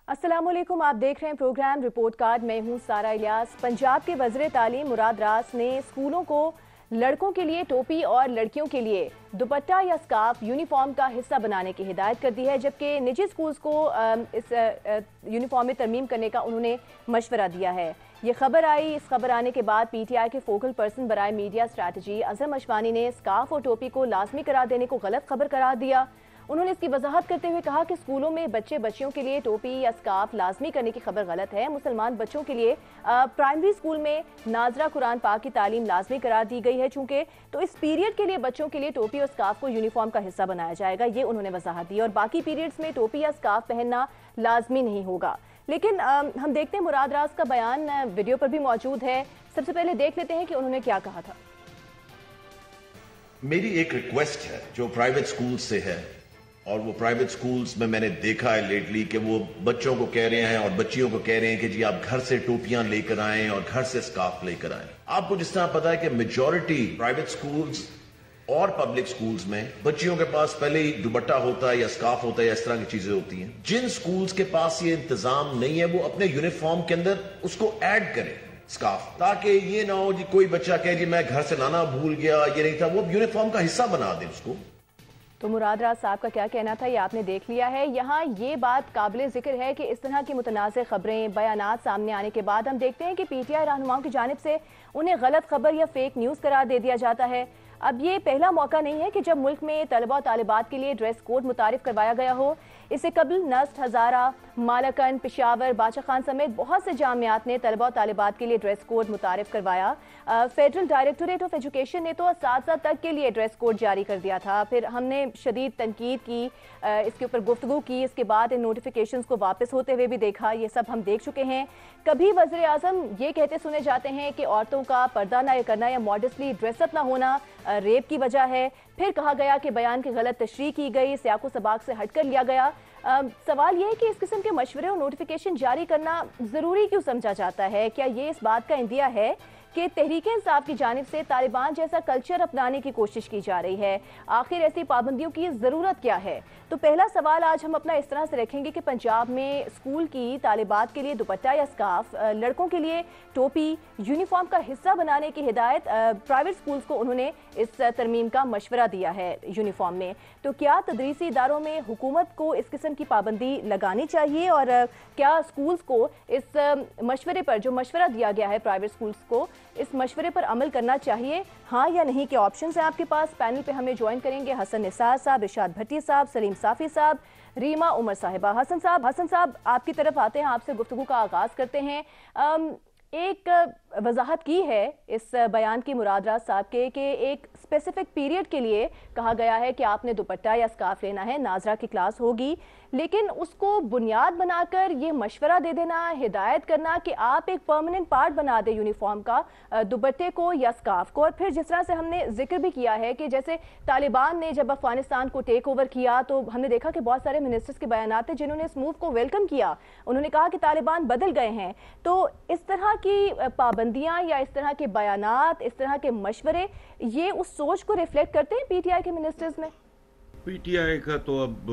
السلام علیکم، آپ دیکھ رہے ہیں پروگرام رپورٹ کارڈ. میں ہوں سارہ الیاس. پنجاب کے وزیر تعلیم مراد راس نے اسکولوں کو لڑکوں کے لیے ٹوپی اور لڑکیوں کے لیے دوپٹہ یا اسکارف یونیفارم کا حصہ بنانے کی ہدایت کر دی ہے، جبکہ نجی اسکولز کو اس یونیفارم میں ترمیم کرنے کا انہوں نے مشورہ دیا ہے. یہ خبر آئی. اس خبر آنے کے بعد پی ٹی آئی کے فوکل پرسن برائے میڈیا اسٹریٹجی اظہر مشوانی نے اسکارف اور ٹوپی کو لازمی قرار دینے کو غلط خبر قرار دیا. انہوں نے اس کی وضاحت کرتے ہوئے کہا کہ اسکولوں میں بچیوں کے لیے ٹوپی یا اسکارف لازمی کرنے کی خبر غلط ہے. مسلمان بچوں کے لیے پرائمری اسکول میں ناظرہ قرآن پاک کی تعلیم لازمی قرار دی گئی ہے چونکہ تو اس پیریڈ کے لیے بچوں کے لیے ٹوپی اور اسکارف کو یونیفارم کا حصہ بنایا جائے گا. یہ انہوں نے وضاحت دی. اور باقی پیریڈز میں ٹوپی یا اسکارف پہننا لازمی نہیں ہوگا. لیکن ہم دیکھتے ہیں مراد راس کا بیان ویڈیو پر بھی موجود ہے. سب سے پہلے دیکھ لیتے ہیں کہ انہوں نے کیا کہا تھا. میری ایک ریکویسٹ ہے جو پرائیویٹ سکول سے ہے، اور وہ پرائیویٹ سکولز میں نے دیکھا ہے لیٹلی کہ وہ بچوں کو کہہ رہے ہیں اور بچیوں کو کہہ رہے ہیں کہ جی آپ گھر سے ٹوپیاں لے کر آئیں اور گھر سے اسکارف لے کر آئیں. آپ کو جس طرح پتا ہے کہ میجورٹی پرائیویٹ سکولز اور پبلک سکولز میں بچیوں کے پاس پہلے ہی دوپٹہ ہوتا ہے یا اسکارف ہوتا ہے یا اس طرح کی چیزیں ہوتی ہیں. جن سکولز کے پاس یہ انتظام نہیں ہے وہ اپنے یونیفارم کے اندر اس کو ایڈ کریں اسکارف، تاکہ یہ نہ ہو جی کوئی بچہ کہے جی میں گھر سے لانا بھول گیا، یہ نہیں تھا، وہ یونیفارم کا حصہ بنا دیں اس کو. تو مراد راس صاحب کا کیا کہنا تھا یہ آپ نے دیکھ لیا ہے. یہاں یہ بات قابل ذکر ہے کہ اس طرح کی متنازع خبریں بیانات سامنے آنے کے بعد ہم دیکھتے ہیں کہ پی ٹی آئی رہنماؤں کی جانب سے انہیں غلط خبر یا فیک نیوز قرار دے دیا جاتا ہے. اب یہ پہلا موقع نہیں ہے کہ جب ملک میں طلبہ و طالبات کے لیے ڈریس کوڈ متعارف کروایا گیا ہو. اس سے قبل نسٹ، ہزارہ، مالاکنڈ، پشاور، باچا خان سمیت بہت سے جامعات نے طلبہ و طالبات کے لیے ڈریس کوڈ متعارف کروایا. فیڈرل ڈائریکٹوریٹ آف ایجوکیشن نے تو اساتذہ تک کے لیے ڈریس کوڈ جاری کر دیا تھا. پھر ہم نے شدید تنقید کی، اس کے اوپر گفتگو کی. اس کے بعد ان نوٹیفیکیشنز کو واپس ہوتے ہوئے بھی دیکھا. یہ سب ہم دیکھ چکے ہیں. کبھی وزیر اعظم یہ کہتے سنے جاتے ہیں کہ عورتوں کا پردہ نہ کرنا یا ماڈسٹلی ڈریس اپ نہ ہونا ریپ کی وجہ ہے. پھر کہا گیا کہ بیان کی غلط تشریح کی گئی، سیاق و سباق سے ہٹ کر لیا گیا. سوال یہ ہے کہ اس قسم کے مشورے اور نوٹیفیکیشن جاری کرنا ضروری کیوں سمجھا جاتا ہے؟ کیا یہ اس بات کا اندیہ ہے کہ تحریک انصاف کی جانب سے طالبان جیسا کلچر اپنانے کی کوشش کی جا رہی ہے؟ آخر ایسی پابندیوں کی ضرورت کیا ہے؟ تو پہلا سوال آج ہم اپنا اس طرح سے رکھیں گے کہ پنجاب میں اسکول کی طالبات کے لیے دوپٹہ یا اسکارف، لڑکوں کے لیے ٹوپی یونیفارم کا حصہ بنانے کی ہدایت پرائیویٹ اسکولز کو انہوں نے اس ترمیم کا مشورہ دیا ہے یونیفارم میں. تو کیا تدریسی اداروں میں حکومت کو اس قسم کی پابندی لگانی چاہیے، اور کیا اسکولز کو اس مشورے پر جو مشورہ دیا گیا ہے پرائیویٹ اسکولز کو اس مشورے پر عمل کرنا چاہیے؟ ہاں یا نہیں کے آپشنز ہیں آپ کے پاس. پینل پہ ہمیں جوائن کریں گے حسن نثار صاحب، ارشاد بھٹی صاحب، سلیم صافی صاحب، ریما عمر صاحبہ. حسن صاحب آپ کی طرف آتے ہیں، آپ سے گفتگو کا آغاز کرتے ہیں. ایک وضاحت کی ہے اس بیان کی مراد راس صاحب کے کہ ایک اسپیسیفک پیریڈ کے لیے کہا گیا ہے کہ آپ نے دوپٹہ یا اسکارف لینا ہے، ناظرہ کی کلاس ہوگی، لیکن اس کو بنیاد بنا کر یہ مشورہ دے دینا، ہدایت کرنا کہ آپ ایک پرماننٹ پارٹ بنا دیں یونیفارم کا دوپٹے کو یا اسکارف کو. اور پھر جس طرح سے ہم نے ذکر بھی کیا ہے کہ جیسے طالبان نے جب افغانستان کو ٹیک اوور کیا تو ہم نے دیکھا کہ بہت سارے منسٹرز کے بیانات تھے جنہوں نے اس موو کو ویلکم کیا. انہوں نے کہا کہ طالبان بدل گئے ہیں. تو اس طرح کی پابندیاں یا اس طرح کے بیانات، اس طرح کے مشورے، یہ اس سوچ کو ریفلیکٹ کرتے ہیں پی ٹی آئی کے منسٹرز میں؟ پی ٹی آئی کا تو اب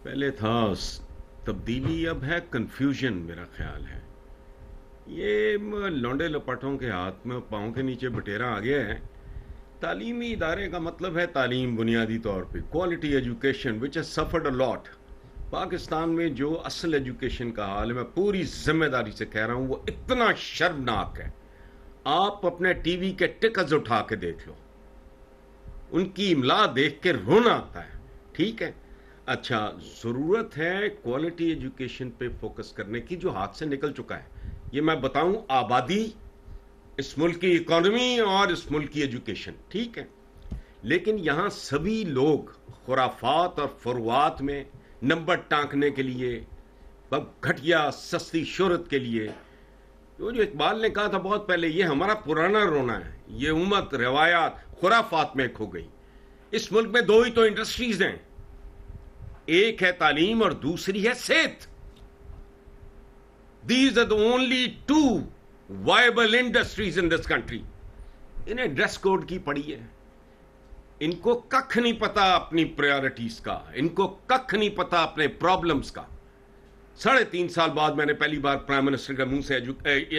پہلے تھا تبدیلی، اب ہے کنفیوژن. میرا خیال ہے یہ لونڈے لپاٹوں کے ہاتھ میں پاؤں کے نیچے بٹیرا آ گیا ہے. تعلیمی ادارے کا مطلب ہے تعلیم بنیادی طور پہ کوالٹی ایجوکیشن وچ has suffered a lot. Pakistan میں جو اصل ایجوکیشن کا حال ہے، میں پوری ذمہ داری سے کہہ رہا ہوں، وہ اتنا شرمناک ہے. آپ اپنے ٹی وی کے ٹکرز اٹھا کے دیکھ لو، ان کی املا دیکھ کے رونا آتا ہے. ٹھیک ہے، اچھا ضرورت ہے کوالٹی ایجوکیشن پہ فوکس کرنے کی جو ہاتھ سے نکل چکا ہے. یہ میں بتاؤں، آبادی، اس ملک کی اکانومی اور اس ملک کی ایجوکیشن، ٹھیک ہے، لیکن یہاں سبھی لوگ خرافات اور فروعات میں نمبر ٹانکنے کے لیے، گھٹیا سستی شہرت کے لیے، جو اقبال نے کہا تھا بہت پہلے، یہ ہمارا پرانا رونا ہے. یہ امت روایات خرافات میں کھو گئی. اس ملک میں دو ہی تو انڈسٹریز ہیں، ایک ہے تعلیم اور دوسری ہے صحت. These are the only two viable industries in this country. انہیں ڈریس کوڈ کی پڑی ہے، ان کو ککھ نہیں پتا اپنی پریورٹیز کا، ان کو ککھ نہیں پتا اپنے پرابلمز کا. 3.5 साल बाद मैंने पहली बार प्राइम मिनिस्टर के मुंह से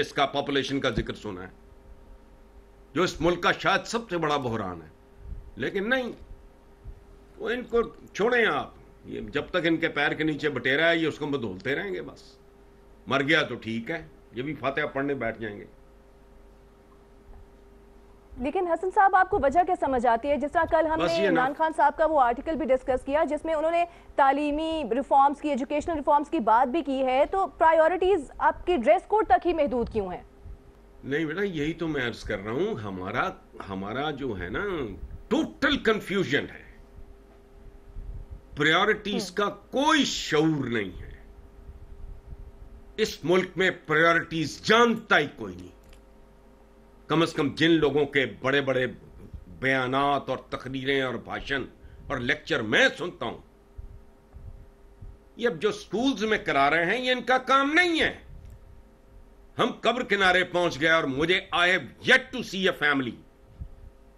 इसका पॉपुलेशन का जिक्र सुना है, जो इस मुल्क का शायद सबसे बड़ा बहरान है। लेकिन नहीं, वो इनको छोड़ें आप, ये जब तक इनके पैर के नीचे बटेरा है ये उसको बदौलते रहेंगे बस। मर गया तो ठीक है, ये भी फातिहा पढ़ने बैठ जाएंगे। लेकिन हसन साहब, आपको वजह क्या समझ आती है? जिस तरह कल हमने इमरान खान साहब का वो आर्टिकल भी डिस्कस किया जिसमें उन्होंने तालीमी रिफॉर्म्स की, एजुकेशनल रिफॉर्म्स की बात भी की है, तो प्रायोरिटीज आपके ड्रेस कोड तक ही महदूद क्यों है? नहीं बेटा, यही तो मैं अर्ज कर रहा हूं, हमारा जो है ना टोटल कंफ्यूजन है, प्रायोरिटीज का कोई शऊर नहीं है। इस मुल्क में प्रायोरिटीज जानता ही कोई नहीं। कम से कम जिन लोगों के बड़े बड़े बयानात और तकरीरें और भाषण और लेक्चर मैं सुनता हूं, ये अब जो स्कूल्स में करा रहे हैं ये इनका काम नहीं है। हम कब्र किनारे पहुंच गए और मुझे I have yet to see a family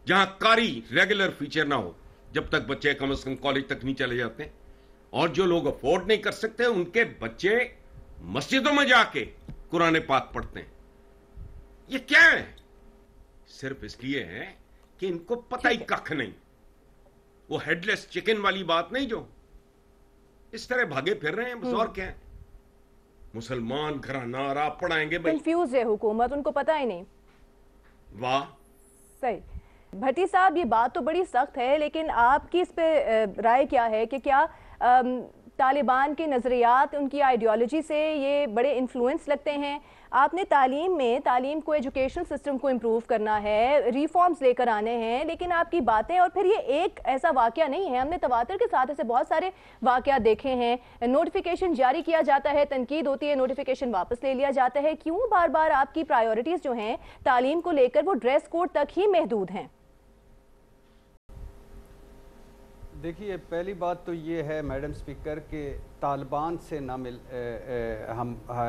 जहां कारी रेगुलर फीचर ना हो जब तक बच्चे कम से कम कॉलेज तक नहीं चले जाते। और जो लोग अफोर्ड नहीं कर सकते उनके बच्चे मस्जिदों में जाके कुरान पाक पढ़ते हैं। ये क्या है? सिर्फ इसलिए है कि इनको पता ही कख नहीं। वो हेडलेस चिकन वाली बात नहीं जो इस तरह भागे फिर रहे हैं, बस और क्या है। मुसलमान घराना और आप पढ़ाएंगे भाई। कंफ्यूज है हुकूमत, उनको पता ही नहीं। वाह, सही। भट्टी साहब, ये बात तो बड़ी सख्त है, लेकिन आपकी इस पे राय क्या है कि क्या तालिबान के नज़रियात, उनकी आइडियोलॉजी से ये बड़े इन्फ्लुएंस लगते हैं? आपने तालीम को, एजुकेशन सिस्टम को इम्प्रूव करना है, रिफॉर्म्स लेकर आने हैं, लेकिन आपकी बातें, और फिर ये एक ऐसा वाकया नहीं है, हमने तवातर के साथ ऐसे बहुत सारे वाकया देखे हैं। नोटिफिकेशन जारी किया जाता है, तनकीद होती है, नोटिफिकेशन वापस ले लिया जाता है। क्यों बार बार आपकी प्रायोरिटीज़ जो हैं तालीम को लेकर वो ड्रेस कोड तक ही महदूद हैं? देखिए, पहली बात तो ये है मैडम स्पीकर कि तालिबान से ना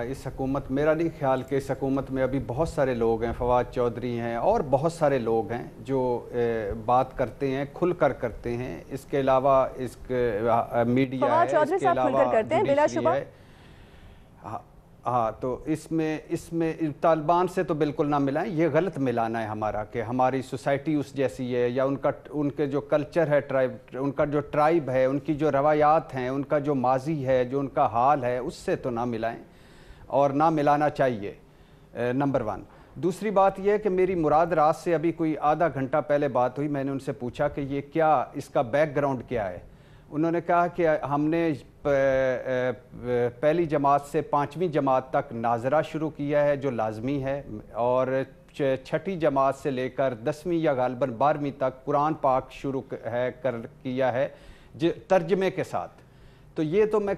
इस हुकूमत, मेरा नहीं ख्याल कि इस हुकूमत में अभी बहुत सारे लोग हैं, फवाद चौधरी हैं और बहुत सारे लोग हैं जो बात करते हैं, खुल कर करते हैं। इसके अलावा मीडिया है, इसके अलावा हाँ, तो इसमें तालिबान से तो बिल्कुल ना मिलाएं। ये गलत मिलाना है हमारा कि हमारी सोसाइटी उस जैसी है या उनके जो कल्चर है, उनका जो ट्राइब है, उनकी जो रवायात हैं, उनका जो माजी है, जो उनका हाल है, उससे तो ना मिलाएं और ना मिलाना चाहिए, नंबर 1। दूसरी बात यह है कि मेरी मुराद राज से अभी कोई आधा घंटा पहले बात हुई। मैंने उनसे पूछा कि ये क्या, इसका बैकग्राउंड क्या है। उन्होंने कहा कि हमने पहली जमात से 5वीं जमात तक नाजरा शुरू किया है जो लाजमी है, और 6ठी जमात से लेकर 10वीं या गालिबन 12वीं तक कुरान पाक शुरू किया है तर्जमे के साथ। तो ये तो मैं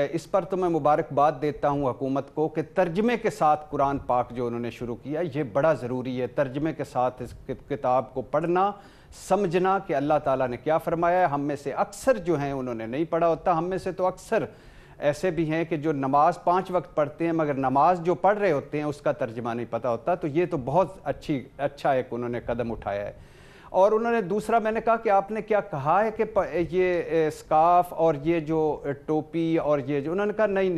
इस पर तो मैं मुबारकबाद देता हूँ हुकूमत को कि तर्जमे के साथ कुरान पाक जो उन्होंने शुरू किया, ये बड़ा ज़रूरी है। तर्जमे के साथ इस किताब को पढ़ना, समझना कि अल्लाह ताला ने क्या फरमाया है। हम में से अक्सर जो हैं उन्होंने नहीं पढ़ा होता। हम में से तो अक्सर ऐसे भी हैं कि जो नमाज 5 वक्त पढ़ते हैं मगर नमाज जो पढ़ रहे होते हैं उसका तर्जमा नहीं पता होता। तो ये तो बहुत अच्छा एक उन्होंने कदम उठाया है। और उन्होंने दूसरा, मैंने कहा कि आपने क्या कहा है कि ये स्कार्फ और ये जो टोपी और ये जो, उन्होंने कहा नहीं,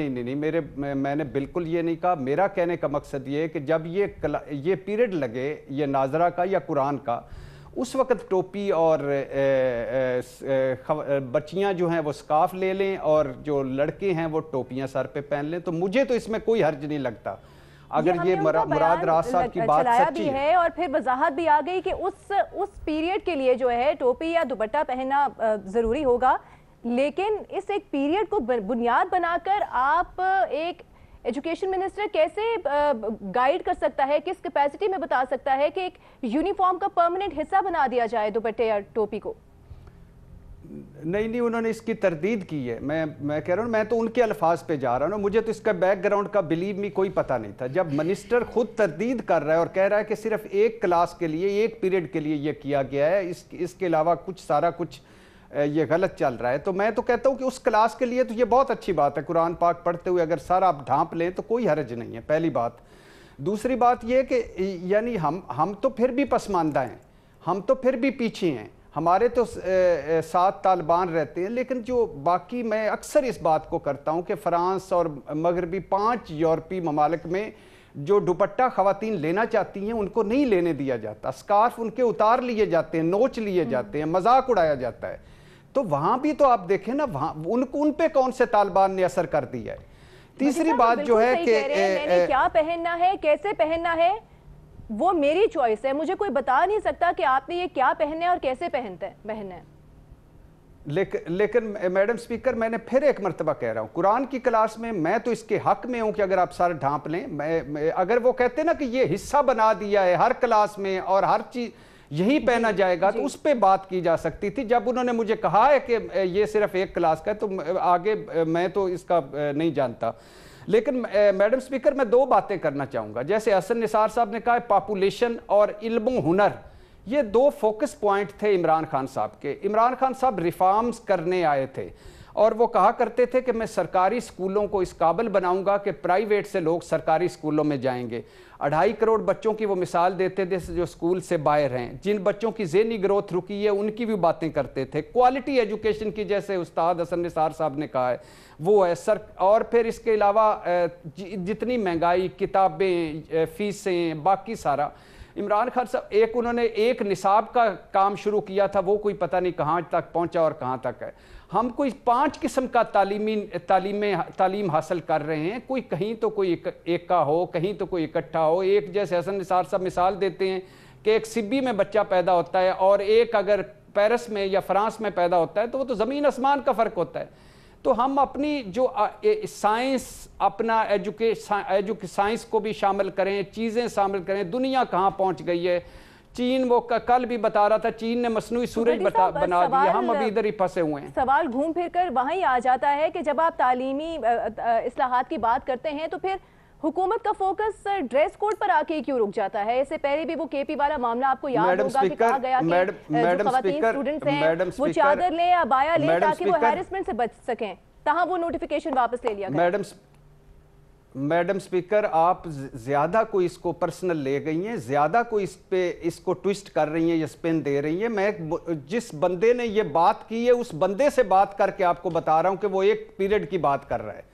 मैंने बिल्कुल ये नहीं कहा। मेरा कहने का मकसद ये है कि जब ये पीरियड लगे ये नाजरा का या कुरान का, उस वक़्त टोपी और बच्चियां जो हैं वो स्कार्फ ले लें और जो लड़के हैं वो टोपियां सर पे पहन लें। तो मुझे तो इसमें कोई हर्ज नहीं लगता अगर ये मुराद राज साहब की बात सच्ची है। और फिर वजाहत भी आ गई कि उस पीरियड के लिए जो है टोपी या दुपट्टा पहनना ज़रूरी होगा। लेकिन इस एक पीरियड को बुनियाद बनाकर आप एक एजुकेशन मिनिस्टर कैसे गाइड कर सकता है, किस कैपेसिटी में बता सकता है कि एक यूनिफॉर्म का परमानेंट हिस्सा बना दिया जाए दुपट्टे या टोपी को? नहीं, उन्होंने इसकी तरदीद की है। मैं कह रहा हूँ, मैं तो उनके अल्फाज पे जा रहा हूँ। मुझे तो इसका बैकग्राउंड का बिलीव मी कोई पता नहीं था। जब मिनिस्टर खुद तरदीद कर रहा है और कह रहा है कि सिर्फ एक क्लास के लिए, एक पीरियड के लिए ये किया गया है, इसके अलावा सारा कुछ ये गलत चल रहा है, तो मैं तो कहता हूँ कि उस क्लास के लिए तो ये बहुत अच्छी बात है। कुरान पाक पढ़ते हुए अगर सारा आप ढांप लें तो कोई हर्ज नहीं है, पहली बात। दूसरी बात ये कि यानी हम तो फिर भी पसमानदा हैं, हम तो फिर भी पीछे हैं। ہمارے تو 7 طالبان رہتے ہیں، لیکن جو باقی میں اکثر اس بات کو کرتا ہوں کہ فرانس اور مغربی 5 یورپی ممالک میں جو دوپٹہ خواتین لینا چاہتی ہیں ان کو نہیں لینے دیا جاتا، سکارف ان کے اتار لیے جاتے ہیں، نوچ لیے جاتے ہیں، مذاق اڑایا جاتا ہے. تو وہاں بھی تو آپ دیکھیں نا، وہاں ان پہ کون سے طالبان نے اثر کر دیا ہے. تیسری بات جو ہے کہ میں نے کیا پہننا ہے، کیسے پہننا ہے، وہ میری چوائس ہے. مجھے کوئی بتا نہیں سکتا کہ آپ نے یہ کیا پہننا ہے اور کیسے پہننا ہے. لیکن میڈم سپیکر، میں نے پھر ایک مرتبہ کہہ رہا ہوں، قرآن کی کلاس میں تو اس کے حق میں ہوں کہ اگر آپ سارے ڈھانپ لیں. اگر وہ کہتے نا کہ یہ حصہ بنا دیا ہے ہر کلاس میں اور ہر چیز یہی پہنا جائے گا، تو اس پہ بات کی جا سکتی تھی. جب انہوں نے مجھے کہا ہے کہ یہ صرف ایک کلاس کا ہے، تو آگے میں تو اس کا نہیں جانتا. لیکن میڈم سپیکر، میں 2 باتیں کرنا چاہوں گا. جیسے حسن نثار صاحب نے کہا ہے پاپولیشن اور علم و ہنر، یہ 2 فوکس پوائنٹ تھے عمران خان صاحب کے. عمران خان صاحب ریفارمز کرنے آئے تھے اور وہ کہا کرتے تھے کہ میں سرکاری اسکولوں کو اس قابل بناؤں گا کہ پرائیویٹ سے لوگ سرکاری اسکولوں میں جائیں گے. 2.5 کروڑ بچوں کی وہ مثال دیتے تھے جو اسکول سے باہر ہیں، جن بچوں کی ذہنی گروتھ رکی ہے ان کی بھی باتیں کرتے تھے. کوالٹی ایجوکیشن کی، جیسے استاد حسن نثار صاحب نے کہا ہے، وہ ہے اور پھر اس کے علاوہ جتنی مہنگائی، کتابیں، فیسیں، باقی سارا. عمران خان صاحب انہوں نے ایک نصاب کا کام شروع کیا تھا، وہ کوئی پتہ نہیں کہاں تک پہنچا اور کہاں تک ہے. ہم کوئی 5 قسم کا تعلیم حاصل کر رہے ہیں، کوئی کہیں تو کوئی ایکا ہو، کہیں تو کوئی اکٹھا ہو. ایک جیسے حسن نثار صاحب مثال دیتے ہیں کہ ایک سبی میں بچہ پیدا ہوتا ہے اور ایک اگر پیرس میں یا فرانس میں پیدا ہوتا ہے تو وہ تو زمین آسمان کا فرق ہوتا ہے. تو ہم اپنی جو سائنس، اپنا سائنس کو بھی شامل کریں، چیزیں شامل کریں. دنیا کہاں پہنچ گئی ہے. چین، وہ کل بھی بتا رہا تھا، چین نے مصنوعی سورج بنا دیا، ہم ابھی ادھر ہی پھنسے ہوئے ہیں. سوال گھوم پھر کر وہیں آ جاتا ہے کہ جب آپ تعلیمی اصلاحات کی بات کرتے ہیں تو پھر حکومت کا فوکس ڈریس کوڈ پر آ کے کیوں رک جاتا ہے؟ اس سے پہلے بھی وہ کے پی والا معاملہ آپ کو یاد ہوگا کہ کہا گیا کہ جو خواتین اسٹوڈنٹس ہیں وہ چادر لیں یا بایا لیں تاکہ وہ ہیرسمنٹ سے بچ سکیں، تاہم وہ نوٹیفیکیشن واپس لے لیا گیا. میڈم سپیکر، آپ زیادہ کوئی اس کو پرسنل لے گئی ہیں، زیادہ کوئی اس کو ٹویسٹ کر رہی ہیں یا سپن دے رہی ہیں. میں جس بندے نے یہ بات کی ہے اس بندے سے بات کر کے آپ کو بتا رہا ہوں کہ وہ ایک پیریڈ کی بات کر رہا ہے.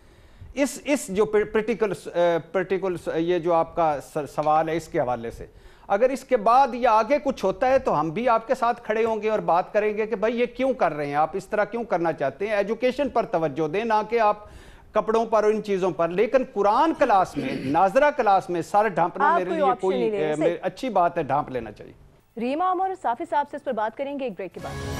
اس جو پرٹیکولر یہ جو آپ کا سوال ہے اس کے حوالے سے، اگر اس کے بعد یا آگے کچھ ہوتا ہے تو ہم بھی آپ کے ساتھ کھڑے ہوں گے اور بات کریں گے کہ بھائی یہ کیوں کر رہے ہیں، آپ اس طرح کیوں کرنا چاہتے ہیں. ایجوکیشن پر توجہ دیں، نہ کہ آپ کپڑوں پر اور ان چیزوں پر. لیکن قرآن کلاس میں، ناظرہ کلاس میں سر ڈھانپنا میرے لیے کوئی اچھی بات ہے، ڈھانپ لینا چاہیے. ریما عمر صافی صاحب سے اس پر بات کریں گے ایک بریک کے بعد.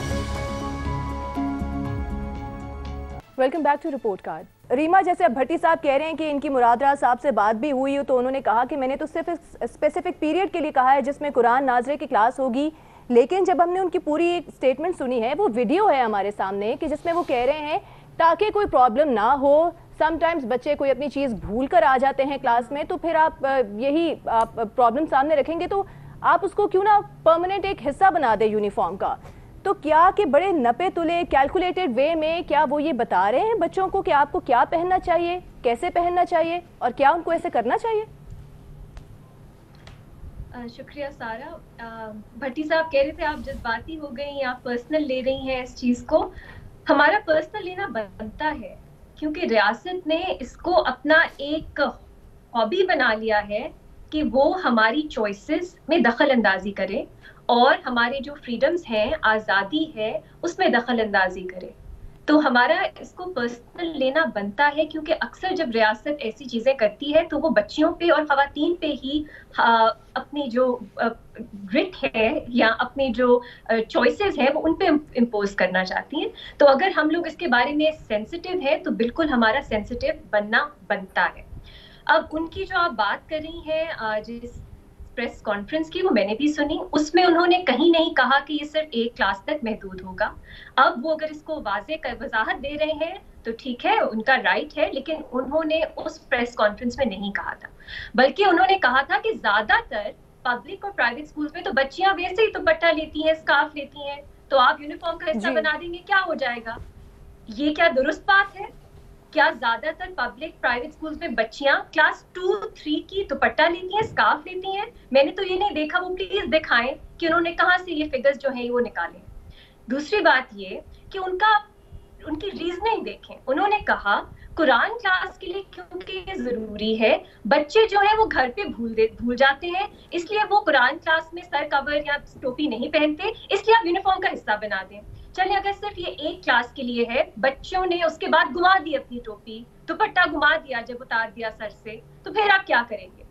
Welcome back to report card. Reema, جیسے اب بھٹی صاحب کہہ رہے ہیں کہ ان کی مرادرہ صاحب سے بات بھی ہوئی تو انہوں نے کہا کہ میں نے تو صرف اسپیسیفک پیریڈ کے لیے کہا ہے جس میں قرآن ناظرے کی کلاس ہوگی. لیکن جب ہم نے ان کی پوری ایک سٹیٹمنٹ سنی ہے، وہ ویڈیو ہے ہمارے سامنے کہ جس میں وہ کہہ رہے ہیں تاکہ کوئی پرابلم نہ ہو. سم ٹائمز بچے کوئی اپنی چیز بھول کر آ جاتے ہیں کلاس میں، تو پھر آپ یہی پرابلم سامنے رکھیں گے تو آپ اس کو کیوں نہ پرماننٹ ایک حصہ بنا دیں یونیفارم کا. تو کیا کہ بڑے نپے تلے کیلکولیٹڈ وے میں کیا وہ یہ بتا رہے ہیں بچوں کو کہ آپ کو کیا پہننا چاہیے، کیسے پہننا چاہیے اور کیا ان کو ایسے کرنا چاہیے؟ شکریہ سارا. بھٹی صاحب کہہ رہے تھے آپ جذباتی ہو گئی، آپ پرسنل لے رہی ہیں اس چیز کو. ہمارا پرسنل لینا بنتا ہے کیونکہ ریاست نے اس کو اپنا ایک ہابی بنا لیا ہے کہ وہ ہماری چوائسز میں دخل اندازی کرے اور ہمارے جو فریڈمز ہیں، آزادی ہے، اس میں دخل اندازی کرے. تو ہمارا اس کو پرسنل لینا بنتا ہے کیونکہ اکثر جب ریاست ایسی چیزیں کرتی ہے تو وہ بچیوں پہ اور خواتین پہ ہی اپنی جو گرٹ ہے یا اپنی جو چوائسیز ہیں وہ ان پہ امپوز کرنا چاہتی ہیں. تو اگر ہم لوگ اس کے بارے میں سینسٹیو ہیں تو بالکل ہمارا سینسٹیو بننا بنتا ہے. اب ان کی جو آپ بات کر رہی ہیں جس پریس کانفرنس کی، وہ میں نے بھی سنی. اس میں انہوں نے کہیں نہیں کہا کہ یہ صرف ایک کلاس تک محدود ہوگا. اب وہ اگر اس کو وضاحت دے رہے ہیں تو ٹھیک ہے، ان کا رائٹ ہے، لیکن انہوں نے اس پریس کانفرنس میں نہیں کہا تھا، بلکہ انہوں نے کہا تھا کہ زیادہ تر پبلک اور پرائیویٹ اسکولز میں تو بچیاں ویسے ہی دوپٹہ لیتی ہیں، اسکارف لیتی ہیں، تو آپ یونیفارم کا حصہ بنا دیں گے، کیا ہو جائے گا؟ یہ کیا درست بات ہے؟ کیا زیادہ تر پبلک پرائیویٹ اسکولز میں بچیاں کلاس 2-3 کی دوپٹہ لیتی ہیں، اسکارف لیتی ہیں؟ میں نے تو یہ نہیں دیکھا. وہ پلیز دکھائیں کہ انہوں نے کہاں سے یہ فگرز جو ہیں وہ نکالیں. दूसरी बात ये कि उनकी रीजनिंग देखें। उन्होंने कहा कुरान क्लास के लिए क्योंकि ये जरूरी है, बच्चे जो है वो घर पे भूल जाते हैं, इसलिए वो कुरान क्लास में सर कवर या टोपी नहीं पहनते, इसलिए आप यूनिफॉर्म का हिस्सा बना दें। चलिए अगर सिर्फ ये एक क्लास के लिए है, बच्चों ने उसके बाद घुमा दी अपनी टोपी, दुपट्टा घुमा दिया जब उतार दिया सर से, तो फिर आप क्या करेंगे?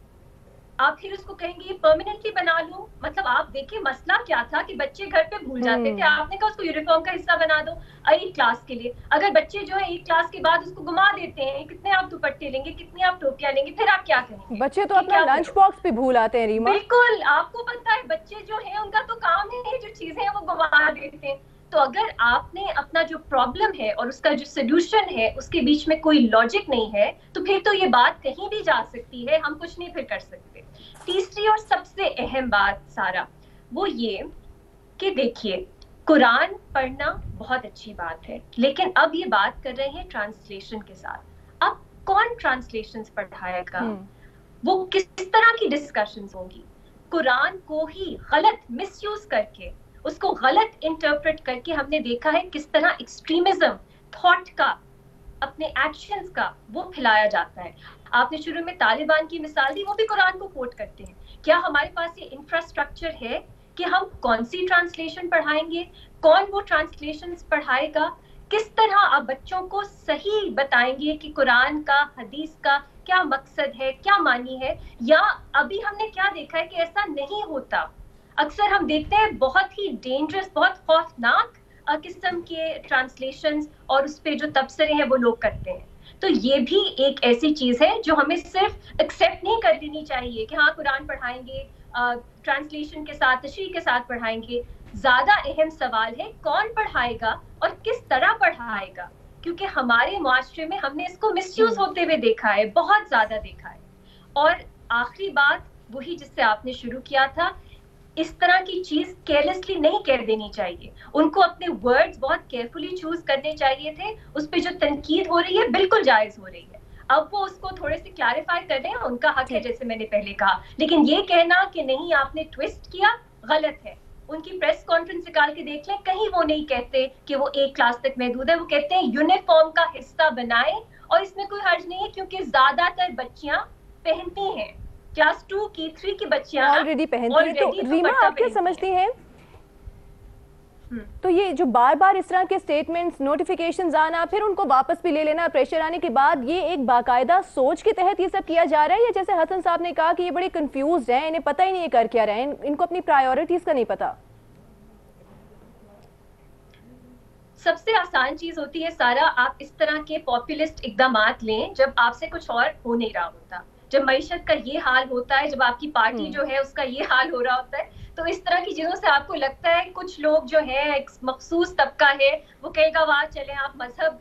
आप फिर उसको कहेंगे परमानेंटली बना लूं? मतलब आप देखिए मसला क्या था कि बच्चे घर पे भूल जाते थे, आपने कहा उसको यूनिफॉर्म का हिस्सा बना दो एक क्लास के लिए। अगर बच्चे जो है एक क्लास के बाद उसको घुमा देते हैं, कितने आप दुपट्टे लेंगे, कितनी आप टोपियां लेंगे, फिर आप क्या करेंगे? बच्चे तो अपना लंच बॉक्स भी भूल आते हैं रीमा। बिल्कुल, आपको पता है बच्चे जो है उनका तो काम है जो चीजें हैं वो घुमा देते हैं। तो अगर आपने अपना जो प्रॉब्लम है और उसका जो सोल्यूशन है उसके बीच में कोई लॉजिक नहीं है, तो फिर तो ये बात कहीं भी जा सकती है, हम कुछ नहीं फिर कर सकते। तीसरी और सबसे अहम बात सारा वो ये कि देखिए कुरान पढ़ना बहुत अच्छी बात है, लेकिन अब ये बात कर रहे हैं ट्रांसलेशन के साथ। अब कौन ट्रांसलेशंस पढ़ाएगा? वो किस तरह की डिस्कशंस होंगी? कुरान को ही गलत मिसयूज करके, उसको गलत इंटरप्रेट करके हमने देखा है किस तरह एक्सट्रीमिज्म थॉट का, अपने एक्शंस का वो फैलाया जाता है। आपने शुरू में तालिबान की मिसाल दी, वो भी कुरान को कोट करते हैं। क्या हमारे पास ये इंफ्रास्ट्रक्चर है कि हम कौन सी ट्रांसलेशन पढ़ाएंगे, कौन वो ट्रांसलेशंस पढ़ाएगा, किस तरह आप बच्चों को सही बताएंगे कि कुरान का, हदीस का क्या मकसद है, क्या मानी है? या अभी हमने क्या देखा है कि ऐसा नहीं होता। अक्सर हम देखते हैं बहुत ही डेंजरस, बहुत खौफनाक किस्म के ट्रांसलेशंस और उस पे जो तबसरे हैं वो लोग करते हैं। तो ये भी एक ऐसी चीज है जो हमें सिर्फ एक्सेप्ट नहीं कर लेनी चाहिए कि हाँ कुरान पढ़ाएंगे, ट्रांसलेशन के साथ, तशरीह के साथ पढ़ाएंगे। ज्यादा अहम सवाल है कौन पढ़ाएगा और किस तरह पढ़ाएगा, क्योंकि हमारे मुआशरे में हमने इसको मिसयूज होते हुए देखा है, बहुत ज्यादा देखा है। और आखिरी बात वही जिससे आपने शुरू किया था, इस तरह की चीज केयरलेसली नहीं कह देनी चाहिए। उनको अपने वर्ड्स बहुत केयरफुली चूज करने चाहिए थे। उस पे जो तनकीद हो रही है बिल्कुल जायज हो रही है, अब वो उसको थोड़े से क्लैरिफाई कर रहे हैं, उनका हक है जैसे मैंने पहले कहा। लेकिन ये कहना कि नहीं आपने ट्विस्ट किया, गलत है। उनकी प्रेस कॉन्फ्रेंस निकाल के देख लें, कहीं वो नहीं कहते कि वो एक क्लास तक महदूद है, वो कहते हैं यूनिफॉर्म का हिस्सा बनाए। और इसमें कोई हर्ज नहीं है क्योंकि ज्यादातर बच्चियां पहनती हैं, क्लास 2 की 3 की बच्चियां ऑलरेडी पहनती हैं। तो रीमा आप क्या समझती हैं, तो ये जो बार बार इस तरह के स्टेटमेंट्स, नोटिफिकेशंस आना, फिर उनको वापस भी ले लेना, प्रेशर आने के बाद, ये एक बाकायदा सोच के तहत ये सब किया जा रहा है? या जैसे हसन साहब ने कहा कि ये बड़े कंफ्यूज हैं, इन्हें पता ही नहीं है कर क्या रहे हैं, इनको अपनी प्रायोरिटीज का नहीं पता? सबसे आसान चीज होती है सारा, आप इस तरह के पॉपुलिस्ट इकदामात लें जब आपसे कुछ और हो नहीं रहा होता, जब मईशत का ये हाल होता है, जब आपकी पार्टी जो है उसका ये हाल हो रहा होता है। तो इस तरह की चीजों से आपको लगता है कुछ लोग जो है, एक मखसूस तबका है, वो कहेगा वाह चले आप मजहब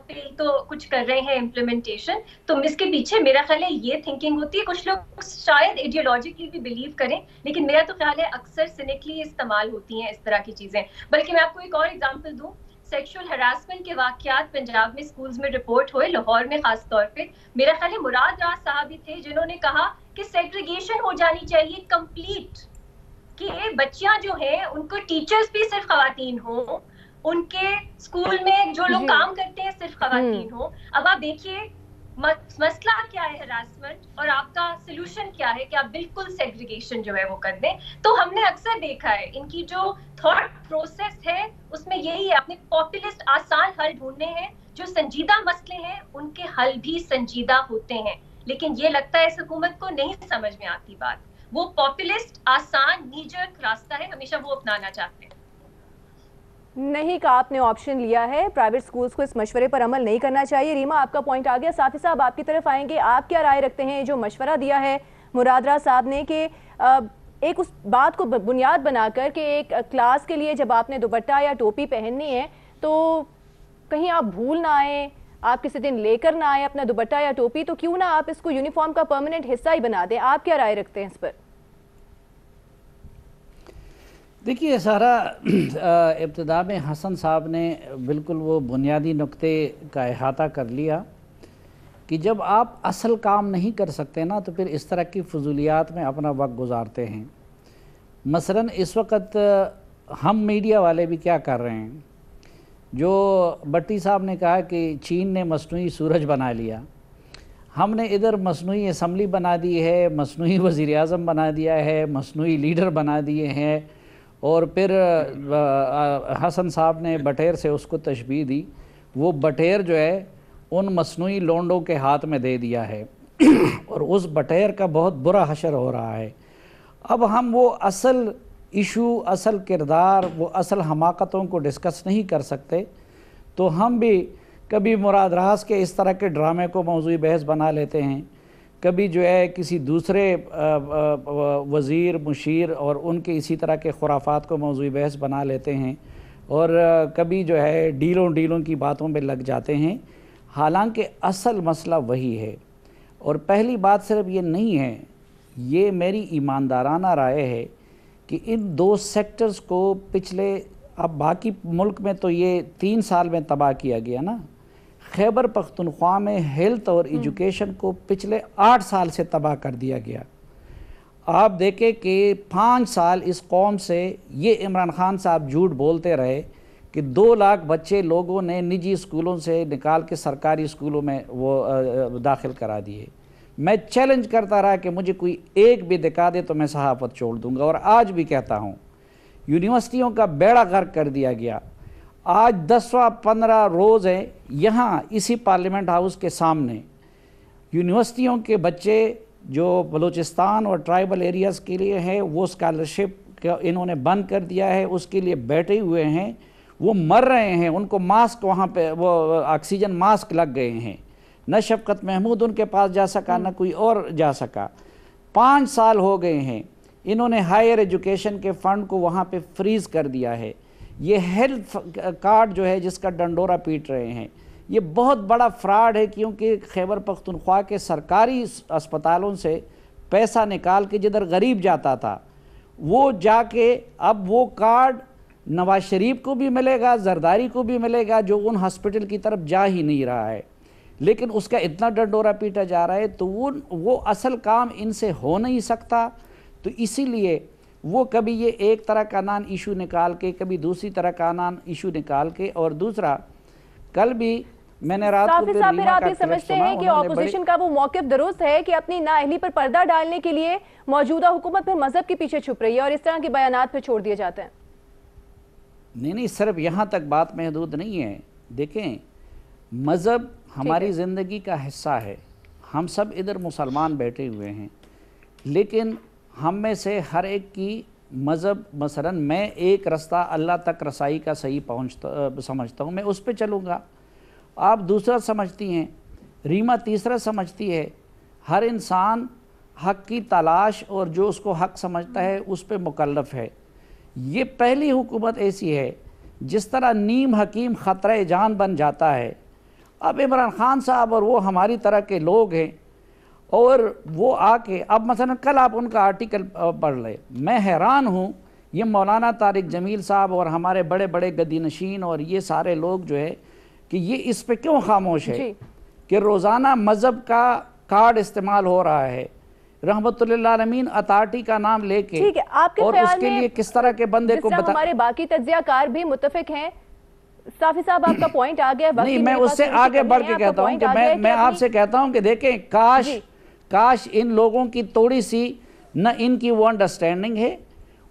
पे तो कुछ कर रहे हैं इम्प्लीमेंटेशन। तो इसके पीछे मेरा ख्याल है ये थिंकिंग होती है। कुछ लोग शायद आइडियोलॉजिकली भी बिलीव करें, लेकिन मेरा तो ख्याल है अक्सर सिनिकली इस्तेमाल होती हैं इस तरह की चीजें। बल्कि मैं आपको एक और एग्जाम्पल दूं, सेक्सुअल हरासमेंट के वाकयात पंजाब में स्कूल्स में रिपोर्ट हुए, लाहौर में खास तौर पे। मेरा ख्याल है मुराद राज साहब भी थे जिन्होंने कहा कि सेग्रीगेशन हो जानी चाहिए कंप्लीट, कि बच्चियां जो हैं उनको टीचर्स भी सिर्फ खवातीन हो, उनके स्कूल में जो लोग काम करते हैं सिर्फ खवातीन हो। अब आप देखिए मसला क्या है हरासमेंट, और आपका सोल्यूशन क्या है कि आप बिल्कुल सेग्रीगेशन जो है वो कर दें। तो हमने अक्सर देखा है इनकी जो थॉट प्रोसेस है उसमें यही है, अपने पॉपुलिस्ट आसान हल ढूंढने हैं। जो संजीदा मसले हैं उनके हल भी संजीदा होते हैं, लेकिन ये लगता है इस हुकूमत को नहीं समझ में आती बात। वो पॉपुलिस्ट आसान नीजर्क रास्ता है, हमेशा वो अपनाना चाहते हैं। नहीं का आपने ऑप्शन लिया है, प्राइवेट स्कूल्स को इस मशवरे पर अमल नहीं करना चाहिए। रीमा आपका पॉइंट आ गया। साथी साहब आपकी तरफ आएंगे, आप क्या राय रखते हैं जो मशवरा दिया है मुराद राज साहब ने कि एक उस बात को बुनियाद बनाकर कि एक क्लास के लिए जब आपने दुपट्टा या टोपी पहननी है तो कहीं आप भूल ना आए, आप किसी दिन लेकर ना आए अपना दुपट्टा या टोपी, तो क्यों ना आप इसको यूनिफॉर्म का परमानेंट हिस्सा ही बना दें? आप क्या राय रखते हैं इस पर? देखिए सारा इब्तिदा में हसन साहब ने बिल्कुल वो बुनियादी नुक्ते का अहाता कर लिया कि जब आप असल काम नहीं कर सकते ना तो फिर इस तरह की फजूलियात में अपना वक्त गुजारते हैं। मसलन इस वक्त हम मीडिया वाले भी क्या कर रहे हैं, जो भट्टी साहब ने कहा कि चीन ने मसनूई सूरज बना लिया, हमने इधर मसनूई असम्बली बना दी है, मसनूई वज़ीर आज़म बना दिया है, मसनूई लीडर बना दिए हैं, और फिर हसन साहब ने बटेर से उसको तशबीह दी, वो बटेर जो है उन मसनूई लोंडों के हाथ में दे दिया है और उस बटेर का बहुत बुरा हशर हो रहा है। अब हम वो असल इशू, असल किरदार, वो असल हमाकतों को डिस्कस नहीं कर सकते, तो हम भी कभी मुराद रास के इस तरह के ड्रामे को मौज़ूई बहस बना लेते हैं, कभी जो है किसी दूसरे वज़ीर मुशीर और उनके इसी तरह के खुराफात को मौज़ूई बहस बना लेते हैं, और कभी जो है डीलों की बातों में लग जाते हैं, हालांकि असल मसला वही है। और पहली बात सिर्फ ये नहीं है, ये मेरी ईमानदाराना राय है कि इन दो सेक्टर्स को पिछले, अब बाकी मुल्क में तो ये 3 साल में तबाह किया गया ना, खैबर पख्तूनख्वा में हेल्थ और एजुकेशन को पिछले 8 साल से तबाह कर दिया गया। आप देखें कि 5 साल इस कौम से ये इमरान खान साहब झूठ बोलते रहे कि 2 लाख बच्चे लोगों ने निजी स्कूलों से निकाल के सरकारी स्कूलों में वो दाखिल करा दिए। मैं चैलेंज करता रहा कि मुझे कोई एक भी दिखा दे तो मैं सहाफ़त छोड़ दूंगा, और आज भी कहता हूँ यूनिवर्सिटियों का बेड़ा गर्क कर दिया गया। आज 10वां 15 रोज़ है यहाँ इसी पार्लियामेंट हाउस के सामने यूनिवर्सिटियों के बच्चे जो बलूचिस्तान और ट्राइबल एरियाज़ के लिए है वो स्कॉलरशिप इन्होंने बंद कर दिया है, उसके लिए बैठे हुए हैं, वो मर रहे हैं, उनको मास्क वहाँ पे वो ऑक्सीजन मास्क लग गए हैं, न शफकत महमूद उनके पास जा सका न कोई और जा सका। 5 साल हो गए हैं, इन्होंने हायर एजुकेशन के फ़ंड को वहाँ पे फ्रीज़ कर दिया है। ये हेल्थ कार्ड जो है जिसका डंडोरा पीट रहे हैं, ये बहुत बड़ा फ्रॉड है, क्योंकि खैबर पख्तूनख्वा के सरकारी अस्पतालों से पैसा निकाल के जिधर गरीब जाता था वो जाके अब वो कार्ड नवाज शरीफ को भी मिलेगा, जरदारी को भी मिलेगा, जो उन हॉस्पिटल की तरफ जा ही नहीं रहा है, लेकिन उसका इतना डंडोरा पीटा जा रहा है, तो वो असल काम इनसे हो नहीं सकता। तो इसीलिए वो कभी ये एक तरह का नान इशू निकाल के, कभी दूसरी तरह का नान इशू निकाल के, और दूसरा कल भी मैंने रात को फिर आप ये समझते हैं कि ऑपोजिशन का वो मौक़िफ़ दुरुस्त है कि अपनी नाअहली पर पर्दा डालने के लिए मौजूदा हुकूमत फिर मजहब के पीछे छुप रही है और इस तरह के बयानात फिर छोड़ दिए जाते हैं? नहीं, सिर्फ यहाँ तक बात महदूद नहीं है। देखें, मज़हब हमारी ज़िंदगी का हिस्सा है, हम सब इधर मुसलमान बैठे हुए हैं, लेकिन हम में से हर एक की मज़हब, मसलन मैं एक रास्ता अल्लाह तक रसाई का सही समझता हूँ, मैं उस पर चलूँगा, आप दूसरा समझती हैं, रीमा तीसरा समझती है। हर इंसान हक़ की तलाश और जो उसको हक़ समझता है उस पर मुकल्लफ़ है। ये पहली हुकूमत ऐसी है जिस तरह नीम हकीम ख़तरा जान बन जाता है। अब इमरान खान साहब और वो हमारी तरह के लोग हैं, और वो आके अब मसलन कल आप उनका आर्टिकल पढ़ लें, मैं हैरान हूँ, ये मौलाना तारिक जमील साहब और हमारे बड़े बड़े गद्दीनशीन और ये सारे लोग जो है कि ये इस पे क्यों खामोश है कि रोज़ाना मज़हब का कार्ड इस्तेमाल हो रहा है, रहमतुल्लिल आलमीन अथॉरिटी का नाम लेके, और उसके लिए किस तरह के बंदे को बता। हमारे बाकी तज्जियाकार भी मुत्तफिक हैं। साफी साहब आपका पॉइंट आ गया। नहीं, मैं उससे आगे बढ़ के कहता हूँ कि मैं आपसे कहता हूँ कि देखें, काश इन लोगों की थोड़ी सी न इनकी वो अंडरस्टैंडिंग है,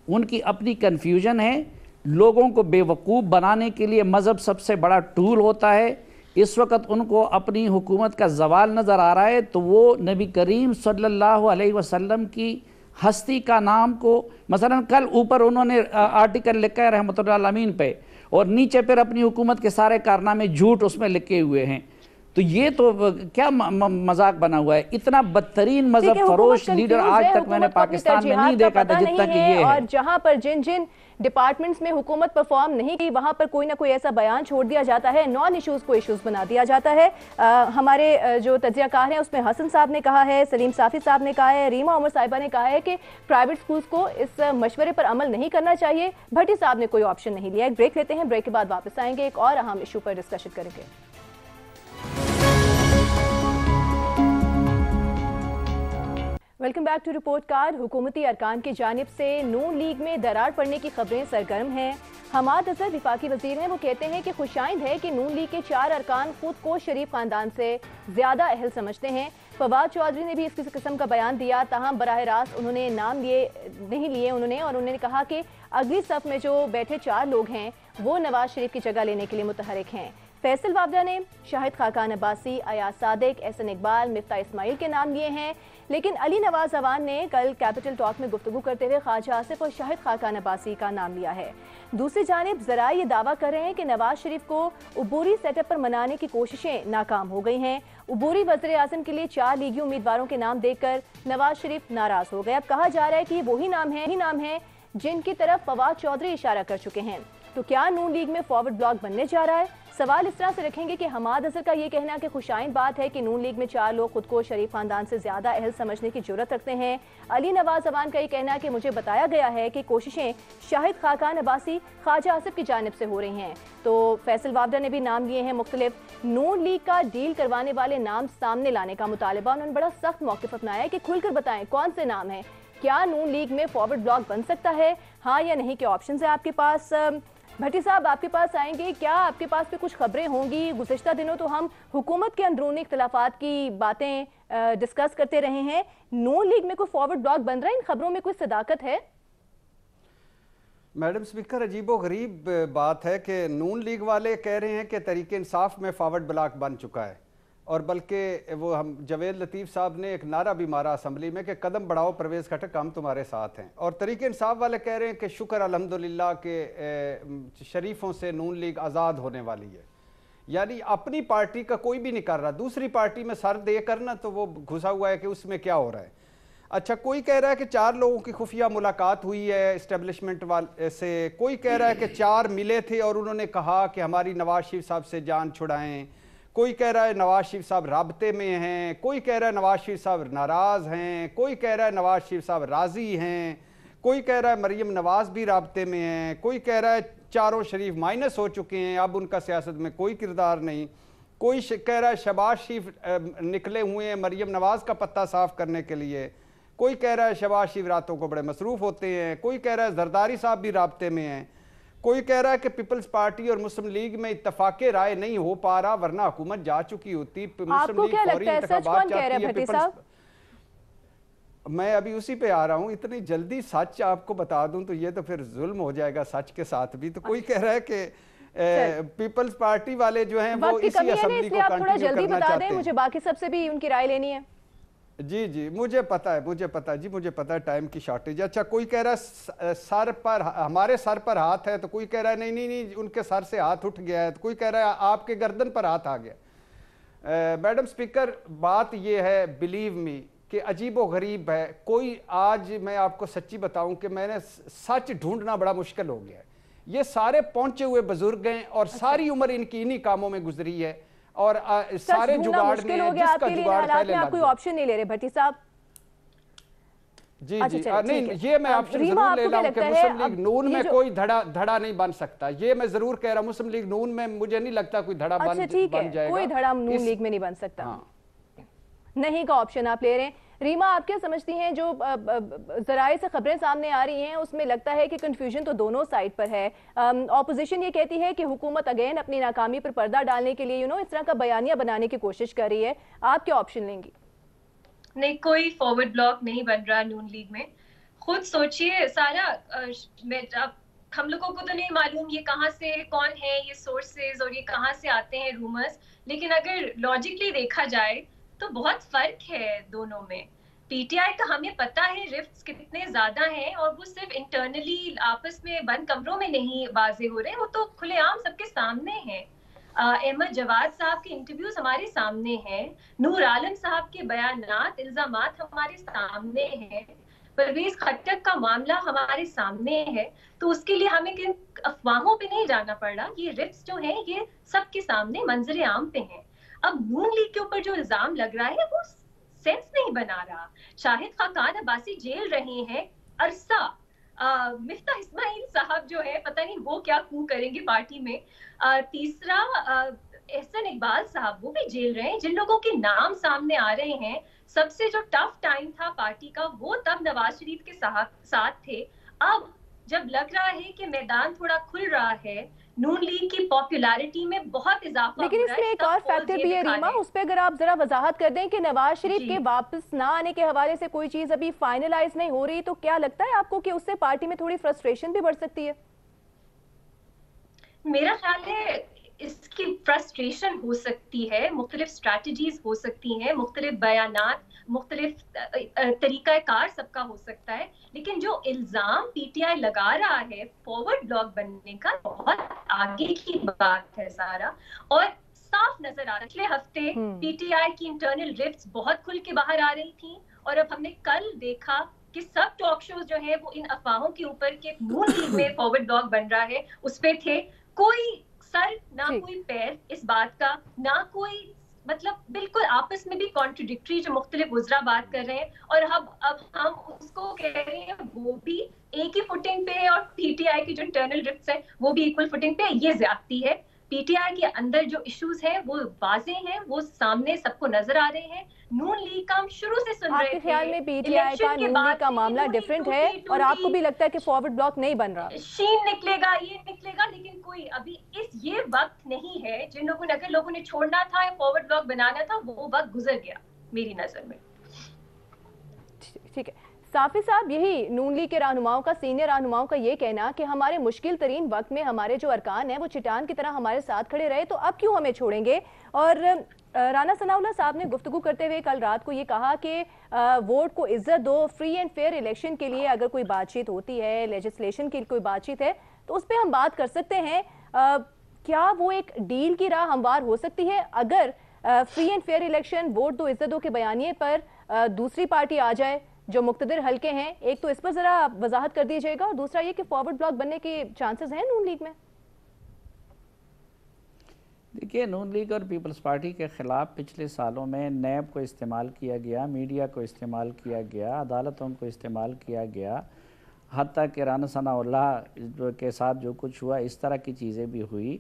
उनकी अपनी कन्फ्यूजन है। लोगों को बेवकूफ़ बनाने के लिए मज़हब सबसे बड़ा टूल होता है। इस वक्त उनको अपनी हुकूमत का ज़वाल नज़र आ रहा है, तो वो नबी करीम सल्लल्लाहु अलैहि वसल्लम की हस्ती का नाम को, मसलन कल ऊपर उन्होंने आर्टिकल लिखा है रहमतुल्लाह अलमीन पे, और नीचे फिर अपनी हुकूमत के सारे कारनामे झूठ उसमें लिखे हुए हैं। तो ये तो क्या मजाक बना हुआ है। इतना बदतरीन मजहब फरोश लीडर आज तक मैंने पाकिस्तान में नहीं देखा था जितना कि ये है। और जहां पर जिन जिन डिपार्टमेंट्स में हुकूमत परफॉर्म नहीं की, वहां पर कोई ना कोई ऐसा बयान छोड़ दिया जाता है, नॉन इश्यूज को इश्यूज बना दिया जाता है। हमारे जो तज्जियाकार हैं उसमें हसन साहब ने कहा है, सलीम साफी साहब ने कहा है, रीमा उमर साहिबा ने कहा है कि प्राइवेट स्कूल्स को इस मशवरे पर अमल नहीं करना चाहिए। भट्टी साहब ने कोई ऑप्शन नहीं लिया। एक ब्रेक लेते हैं, ब्रेक के बाद वापस आएंगे, एक और अहम इशू पर डिस्कशन करेंगे। Welcome back to report card. हुकूमती अरकान की जानिब से नून लीग में दरार पड़ने की खबरें सरगर्म हैं। हमाद अजहर विफाकी वजीर हैं, वो कहते हैं कि खुशाइंद है कि नून लीग के 4 अरकान खुद को शरीफ खानदान से ज़्यादा अहल समझते हैं। फवाद चौधरी ने भी इस किस्म का बयान दिया, ताहम बराह रास्त उन्होंने नाम नहीं लिए उन्होंने, और उन्होंने कहा कि अगली सफ में जो बैठे 4 लोग हैं वो नवाज शरीफ की जगह लेने के लिए मुतहरिक हैं। फैसल वावदा ने शाहिद खाकान अब्बासी, अयाज सादिक, एहसन इकबाल, मिफ्ता इस्माइल के नाम लिए हैं, लेकिन अली नवाज अवान ने कल कैपिटल टॉक में गुफ्तगू करते हुए ख्वाजा आसिफ और शाहिद खाकान अब्बासी का नाम लिया है। दूसरी जानिब ज़राए ये दावा कर रहे हैं कि नवाज शरीफ को उबूरी सेटअप पर मनाने की कोशिशें नाकाम हो गई हैं। उबूरी वज़ीर आज़म के लिए 4 लीगी उम्मीदवारों के नाम देखकर नवाज शरीफ नाराज़ हो गए। अब कहा जा रहा है कि ये वही नाम है जिनकी तरफ फवाद चौधरी इशारा कर चुके हैं। तो क्या नून लीग में फॉरवर्ड ब्लॉक बनने जा रहा है? सवाल इस तरह से रखेंगे कि हमाद अजहर का ये कहना कि खुशाइन बात है कि नून लीग में 4 लोग खुद को शरीफ खानदान से ज़्यादा अहल समझने की जुर्रत रखते हैं। अली नवाज अवान का ये कहना है कि मुझे बताया गया है कि कोशिशें शाहिद खाकान अब्बासी, ख्वाजा आसिफ की जानिब से हो रही हैं। तो फैसल वावदा ने भी नाम लिए हैं मुख्तलिफ। नून लीग का डील करवाने वाले नाम सामने लाने का मुतालबा, उन्होंने बड़ा सख्त मौक़िफ़ अपनाया है कि खुलकर बताएं कौन से नाम हैं। क्या नून लीग में फॉरवर्ड ब्लॉक बन सकता है, हाँ या नहीं के ऑप्शन है आपके पास। भट्टी साहब आपके पास आएंगे, क्या आपके पास भी कुछ खबरें होंगी? गुज़िश्ता दिनों तो हम हुकूमत के अंदरूनी इख्तिलाफात की बातें डिस्कस करते रहे हैं। नून लीग में कोई फॉरवर्ड ब्लॉक बन रहा है? इन खबरों में कोई सदाकत है? मैडम स्पीकर, अजीबो गरीब बात है कि नून लीग वाले कह रहे हैं कि तहरीक इंसाफ में फॉरवर्ड ब्लॉक बन चुका है, और बल्कि वो हम जवेद लतीफ़ साहब ने एक नारा भी मारा असम्बली में कि कदम बढ़ाओ परवेज़ खटक, हम तुम्हारे साथ हैं। और तहरीक इंसाफ वाले कह रहे हैं कि शुक्र अल्हम्दुलिल्लाह के शरीफों से नून लीग आज़ाद होने वाली है। यानी अपनी पार्टी का कोई भी नहीं कर रहा, दूसरी पार्टी में सर दे कर ना तो वो घुसा हुआ है कि उसमें क्या हो रहा है। अच्छा, कोई कह रहा है कि 4 लोगों की खुफिया मुलाकात हुई है इस्टेब्लिशमेंट वाले से, कोई कह रहा है कि 4 मिले थे और उन्होंने कहा कि हमारी नवाज शरीफ साहब से जान छुड़ाएं, कोई कह रहा है नवाज शरीफ साहब राब्ते में हैं, कोई कह रहा है नवाज शरीफ साहब नाराज़ हैं, कोई कह रहा है नवाज शरीफ साहब राज़ी हैं, कोई कह रहा है मरीम नवाज भी राब्ते में हैं, कोई कह रहा है चारों शरीफ माइनस हो चुके हैं, अब उनका सियासत में कोई किरदार नहीं, कोई कह रहा है शहबाज शरीफ निकले हुए हैं मरीम नवाज का पत्ता साफ करने के लिए, कोई कह रहा है शहबाज शरीफ रातों को बड़े मसरूफ़ होते हैं, कोई कह रहा है जरदारी साहब भी राब्ते में हैं, कोई कह रहा है कि पीपल्स पार्टी और मुस्लिम लीग में इत्तफाक़े राय नहीं हो पा रहा वरना हुकूमत जा चुकी होती। आपको क्या लगता है, सच कौन कह रहा है भट्टी साहब? मैं अभी उसी पे आ रहा हूँ। इतनी जल्दी सच आपको बता दूं तो ये तो फिर जुल्म हो जाएगा सच के साथ भी। तो कोई कह रहा है कि पीपल्स पार्टी वाले जो हैं वो इसी असेंबली को कंटिन्यू करना चाहते हैं। मुझे बाकी सबसे भी उनकी राय लेनी है। जी मुझे पता है टाइम की शॉर्टेज। अच्छा, कोई कह रहा है सर पर हमारे सर पर हाथ है, तो कोई कह रहा है नहीं उनके सर से हाथ उठ गया है, तो कोई कह रहा है आपके गर्दन पर हाथ आ गया। मैडम स्पीकर, बात ये है, बिलीव मी, कि अजीबो गरीब है। कोई आज मैं आपको सच्ची बताऊं कि मैंने सच ढूंढना बड़ा मुश्किल हो गया है। ये सारे पहुंचे हुए बुजुर्ग हैं और सारी उम्र इनकी इन्हीं कामों में गुजरी है और सारे जुगाड़ में जिसका जुगाड़ पहले आप कोई ऑप्शन नहीं ले रहे भट्टी साहब। जी नहीं, ये मैं ऑप्शन जरूर ले रहा हूं कि मुस्लिम लीग नून में कोई धड़ा नहीं बन सकता। ये मैं जरूर कह रहा हूं, मुस्लिम लीग नून में मुझे नहीं लगता कोई धड़ा बन जाएगा। कोई धड़ा नून लीग में नहीं बन सकता। नहीं का ऑप्शन आप ले रहे हैं। रीमा, आप क्या समझती हैं, जो ज़राए से खबरें सामने आ रही हैं उसमें लगता है कि कंफ्यूजन तो दोनों साइड पर है। ऑपोजिशन ये कहती है कि हुकूमत अगेन अपनी नाकामी पर पर्दा डालने के लिए इस तरह का बयानिया बनाने की कोशिश कर रही है। आप क्या ऑप्शन लेंगी? नहीं, कोई फॉरवर्ड ब्लॉक नहीं बन रहा नून लीग में। खुद सोचिए, सारा हम लोगों को तो नहीं मालूम ये कहाँ से, कौन है ये सोर्सेज और ये कहाँ से आते हैं रूमर्स, लेकिन अगर लॉजिकली देखा जाए तो बहुत फर्क है दोनों में। पीटीआई का हमें पता है रिफ्ट्स कितने ज्यादा हैं और वो सिर्फ इंटरनली आपस में बंद कमरों में नहीं वाजे हो रहे हैं, वो तो खुलेआम सबके सामने हैं। अहमद जवाद साहब के इंटरव्यूज हमारे सामने हैं, नूर आलम साहब के बयानात, इल्जामात हमारे सामने हैं, परवेज खट्टक का मामला हमारे सामने है। तो उसके लिए हमें किन अफवाहों पे नहीं जाना पड़ रहा, ये रिफ्ट्स जो हैं ये सबके सामने मंजर आम पे हैं। अब नून लीग के ऊपर जो इल्जाम लग रहा है वो सेंस नहीं बना रहा। शाहिद खाकान अब्बासी जेल रहे हैं अरसा, मिफ्ता इस्माइल साहब जो है पता नहीं वो क्या कू करेंगे पार्टी में। तीसरा एहसन इकबाल साहब वो भी जेल रहे हैं, जिन लोगों के नाम सामने आ रहे हैं। सबसे जो टफ टाइम था पार्टी का वो तब नवाज शरीफ के साथ थे। अब जब लग रहा है कि मैदान थोड़ा खुल रहा है, नून लीग की पॉपुलैरिटी में बहुत इजाफा, लेकिन इसमें एक और फैक्टर भी है रीमा, उस पर अगर आप जरा वजाहत कर दें कि नवाज शरीफ के वापस ना आने के हवाले से कोई चीज अभी फाइनलाइज नहीं हो रही, तो क्या लगता है आपको कि उससे पार्टी में थोड़ी फ्रस्ट्रेशन भी बढ़ सकती है? मेरा ख्याल है इसकी फ्रस्ट्रेशन हो सकती है, मुख्तलिफ स्ट्रैटेजीज हो सकती हैं, मुख्तलिफ बयानात, मुख्तलिफ तरीक़ाकार सबका हो सकता है। लेकिन जो इल्ज़ाम पीटीआई लगा रहा है फॉरवर्ड ब्लॉक बनने का, बहुत आगे की बात है सारा, और साफ नजर आ रहा है। पिछले हफ्ते पीटीआई की इंटरनल रिफ्ट्स बहुत खुल के बाहर आ रही थी, और अब हमने कल देखा कि सब टॉक शोज जो है वो इन अफवाहों के ऊपर के नून लीग में फॉरवर्ड ब्लॉक बन रहा है उस पे थे। कोई सर ना कोई पैर इस बात का, ना कोई, मतलब बिल्कुल आपस में भी कॉन्ट्रडिक्टरी जो मुख्तलिफ वज़रा बात कर रहे हैं, और अब हम उसको कह रहे हैं वो भी एक ही फुटिंग पे है, और पीटीआई की जो इंटरनल रिफ्ट्स है वो भी इक्वल फुटिंग पे है। ये ज्यादती है। पीटीआई के अंदर जो इश्यूज हैं वो वाज़ेह हैं, वो सामने सबको नजर आ रहे हैं। नून लीग का हम शुरू से सुन रहे थे। आपके ख्याल में पीटीआई का नून लीग का मामला डिफरेंट है और आपको भी लगता है कि फॉरवर्ड ब्लॉक नहीं बन रहा? शीन निकलेगा, ये निकलेगा, लेकिन कोई अभी ये वक्त नहीं है। जिन लोगों ने, अगर लोगों ने छोड़ना था या फॉरवर्ड ब्लॉक बनाना था, वो वक्त गुजर गया मेरी नजर में। ठीक है साफी साहब, यही नून लीग के रहनुमाओं का, सीनियर रहनुमाओं का ये कहना कि हमारे मुश्किल तरीन वक्त में हमारे जो अरकान हैं वो चट्टान की तरह हमारे साथ खड़े रहे, तो अब क्यों हमें छोड़ेंगे? और राना सनाउल्लाह साहब ने गुफ्तगू करते हुए कल रात को ये कहा कि वोट को इज्जत दो, फ्री एंड फेयर इलेक्शन के लिए अगर कोई बातचीत होती है, लेजिस्लेशन की कोई बातचीत है, तो उस पर हम बात कर सकते हैं। क्या वो एक डील की राह हमवार हो सकती है अगर free and fair election, vote दो इज्जत दो के बयानिए पर दूसरी पार्टी आ जाए जो मुक्तदिर हल्के हैं? एक तो इस पर जरा वजाहत कर दीजिएगा, और दूसरा ये कि फॉरवर्ड ब्लॉक बनने के चांसेस हैं नून लीग में? देखिए, नून लीग और पीपल्स पार्टी के ख़िलाफ़ पिछले सालों में नैब को इस्तेमाल किया गया, मीडिया को इस्तेमाल किया गया, अदालतों को इस्तेमाल किया गया, हत्ता कि राना सनाउल्लाह के साथ जो कुछ हुआ इस तरह की चीज़ें भी हुई।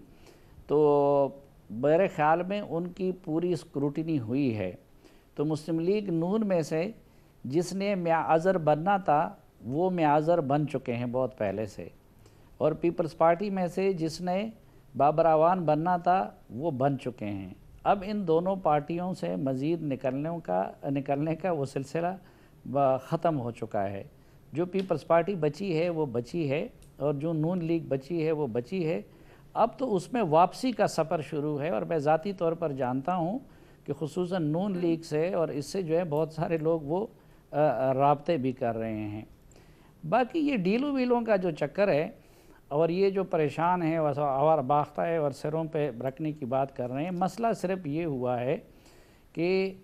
तो मेरे ख़्याल में उनकी पूरी स्क्रूटिनी हुई है। तो मुस्लिम लीग नून में से जिसने म्याज़र बनना था वो म्याज़र बन चुके हैं बहुत पहले से, और पीपल्स पार्टी में से जिसने बाबरावान बनना था वो बन चुके हैं। अब इन दोनों पार्टियों से मज़ीद निकलने का वो सिलसिला ख़त्म हो चुका है। जो पीपल्स पार्टी बची है वो बची है, और जो नून लीग बची है वो बची है। अब तो उसमें वापसी का सफ़र शुरू है, और मैं ज़ाती तौर पर जानता हूँ कि ख़ुसूसन नून लीग से और इससे जो है बहुत सारे लोग वो राब्ते भी कर रहे हैं। बाकी ये डीलों वीलों का जो चक्कर है और ये जो परेशान है और बाख्ता है और सिरों पे रखने की बात कर रहे हैं, मसला सिर्फ ये हुआ है कि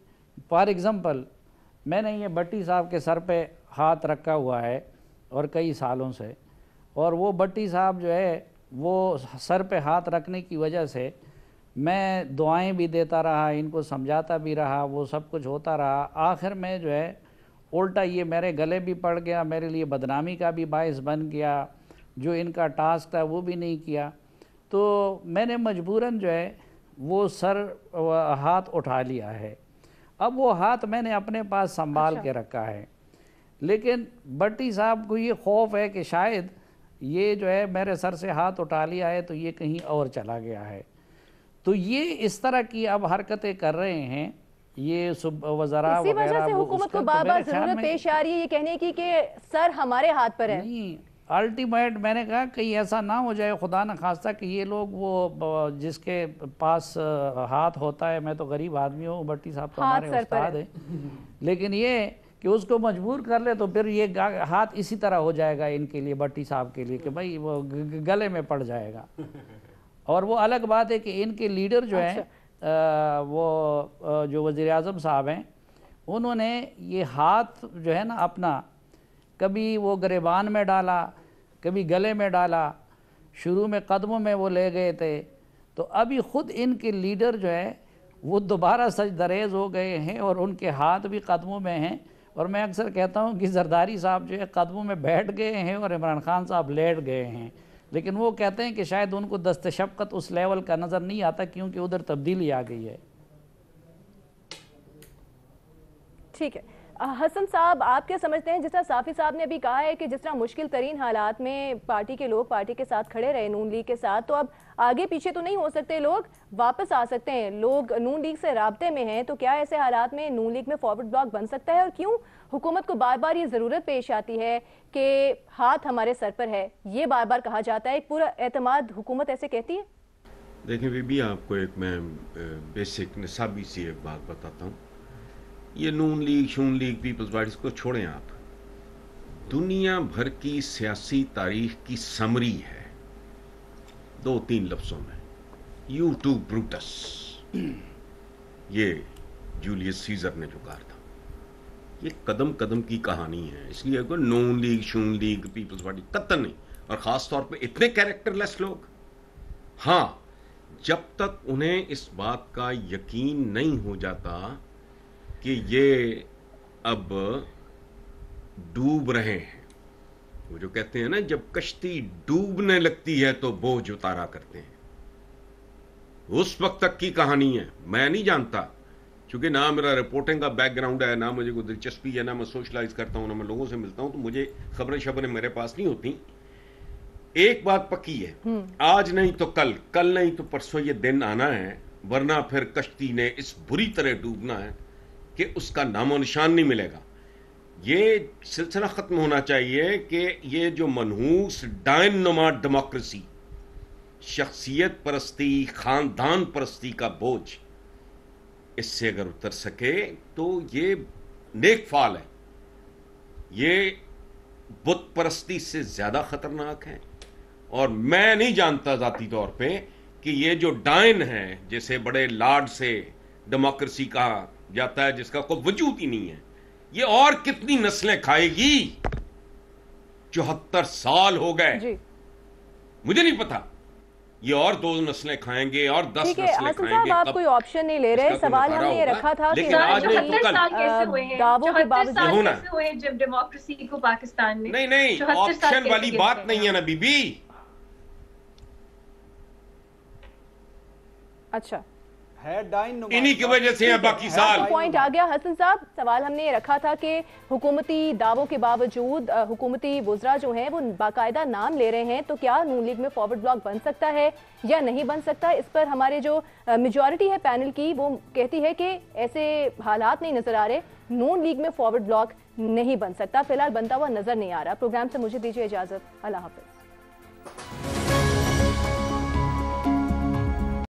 फॉर एग्ज़ाम्पल मैंने ये भट्टी साहब के सर पे हाथ रखा हुआ है और कई सालों से, और वो भट्टी साहब जो है वो सर पे हाथ रखने की वजह से मैं दुआएं भी देता रहा, इनको समझाता भी रहा, वो सब कुछ होता रहा। आखिर में जो है उल्टा ये मेरे गले भी पड़ गया, मेरे लिए बदनामी का भी बायस बन गया, जो इनका टास्क था वो भी नहीं किया। तो मैंने मजबूरन जो है वो हाथ उठा लिया है। अब वो हाथ मैंने अपने पास संभाल के रखा है, लेकिन भट्टी साहब को ये खौफ है कि शायद ये जो है मेरे सर से हाथ उठा लिया है तो ये कहीं और चला गया है। तो ये इस तरह की अब हरकतें कर रहे हैं ये वज़रा वगैरह। इसी वजह से हुकूमत को बार-बार ज़रूरत पेश आ रही है ये कहने की कि सर हमारे हाथ पर है। नहीं, अल्टीमेट मैंने कहा कहीं ऐसा ना हो जाए खुदा न खास्ता कि ये लोग वो जिसके पास हाथ होता है, मैं तो गरीब आदमी हूँ, भट्टी साहब तो हमारे उस्ताद है, लेकिन ये कि उसको मजबूर कर ले तो फिर ये हाथ इसी तरह हो जाएगा इनके लिए, भट्टी साहब के लिए, कि भाई वो गले में पड़ जाएगा। और वो अलग बात है कि इनके लीडर जो हैं वो जो वज़ीर आज़म साहब हैं, उन्होंने ये हाथ जो है ना अपना कभी वो गिरबान में डाला, कभी गले में डाला, शुरू में कदमों में वो ले गए थे। तो अभी ख़ुद इनके लीडर जो है वो दोबारा सजदरेज़ हो गए हैं और उनके हाथ भी कदमों में हैं। और मैं अक्सर कहता हूँ कि जरदारी साहब जो है कदमों में बैठ गए हैं और इमरान खान साहब लेट गए हैं। لیکن وہ کہتے ہیں کہ شاید ان کو دست شفقت اس لیول کا نظر نہیں آتا کیونکہ ادھر تبدیلی آ گئی ہے. ٹھیک ہے حسن صاحب، آپ کیا سمجھتے ہیں، جس طرح صافی صاحب نے بھی کہا ہے کہ جس طرح مشکل ترین حالات میں پارٹی کے لوگ پارٹی کے ساتھ کھڑے رہے نون لیگ کے ساتھ، تو اب آگے پیچھے تو نہیں ہو سکتے، لوگ واپس آ سکتے ہیں، لوگ نون لیگ سے رابطے میں ہیں، تو کیا ایسے حالات میں نون لیگ میں فارورڈ بلاک بن سکتا ہے؟ اور کیوں حکومت کو بار بار یہ ضرورت پیش آتی ہے کہ ہاتھ ہمارے سر پر ہے، یہ بار بار کہا جاتا ہے، ایک پورا اعتماد حکومت ایسے کہتی ہے؟ دیکھیں بی بی، آپ کو ایک میں بیسک نصابی سی ایک بات بتاتا ہوں. یہ نون لیگ، شون لیگ، پیپلز پارٹی کو چھوڑیں آپ. دنیا بھر کی سیاسی تاریخ کی سمری ہے 2-3 لفظوں میں: یو ٹو بروٹس. یہ جولیس سیزر نے جو کہا تھا. یہ قدم قدم کی کہانی ہے. اس لیے اگر نون لیگ، شون لیگ، پیپلز پارٹی قطعاً نہیں، اور خاص طور پہ اتنے کیریکٹر لیس لوگ. ہاں، جب تک انہیں اس بات کا یقین نہیں ہو جاتا کہ یہ اب ڈوب رہے ہیں، وہ جو کہتے ہیں نا، جب کشتی ڈوبنے لگتی ہے تو بوجھ اتارا کرتے ہیں، اس وقت تک کی کہانی ہے. میں نہیں جانتا، چونکہ نہ میرا رپورٹنگ کا بیک گراؤنڈ ہے، نہ مجھے کوئی دلچسپی ہے، نہ میں سوشلائز کرتا ہوں، نہ میں لوگوں سے ملتا ہوں، تو مجھے خبریں میرے پاس نہیں ہوتی. ایک بات پکی ہے، آج نہیں تو کل، کل نہیں تو پرسوں یہ دن آنا ہے، ورنہ پھر کشتی نے اس بری طرح ڈوبنا ہے کہ اس کا نام و نشان نہیں ملے گا. یہ سلسلہ ختم ہونا چاہیے کہ یہ جو منحوس ڈائن نما ڈیموکریسی، شخصیت پرستی، خاندان پرستی کا بوجھ، اس سے اگر اتر سکے تو یہ نیک فال ہے. یہ بت پرستی سے زیادہ خطرناک ہے. اور میں نہیں جانتا ذاتی طور پہ کہ یہ جو ڈائن ہے، جسے بڑے لاڈ سے ڈیموکریسی کہا جاتا ہے، جس کا کوئی وجود ہی نہیں ہے، یہ اور کتنی نسلیں کھائے گی؟ 74 سال ہو گئے. جی مجھے نہیں پتا، یہ اور 2 نسلیں کھائیں گے اور 10 ٹھیک ہے نسلیں حسن کھائیں گے. صاحب، آپ کوئی آپشن نہیں لے رہے. سوال ہم نے یہ رکھا تھا کہ لیکن آج نہیں تو 74 کل سال کیسے ہوئے ہیں؟ دعووں کے 74 باوجود سال ہونا. کیسے ہوئے ہیں جب ڈیموکریسی کو پاکستان میں؟ نہیں 74 سال آپشن کیسے والی گزرے بات ہیں؟ نہیں ہے نا بی بی. اچھا، ہے ڈائن نما. انہی کی وجہ سے ہیں باقی سال. پوائنٹ آ گیا حسن صاحب. سوال ہم نے یہ رکھا تھا کہ حکومتی دعووں کے باوجود حکومتی وزراء جو ہیں وہ باقاعدہ نام لے رہے ہیں، تو کیا نون لیگ میں فارورڈ بلاک بن سکتا ہے یا نہیں بن سکتا؟ اس پر ہمارے جو میجورٹی ہے پینل کی، وہ کہتی ہے کہ ایسے حالات نہیں نظر آ رہے، نون لیگ میں فارورڈ بلاک نہیں بن سکتا، فی الحال بنتا ہوا نظر نہیں آ رہا. پروگرام سے مجھے دیجیے اجازت، اللہ حافظ.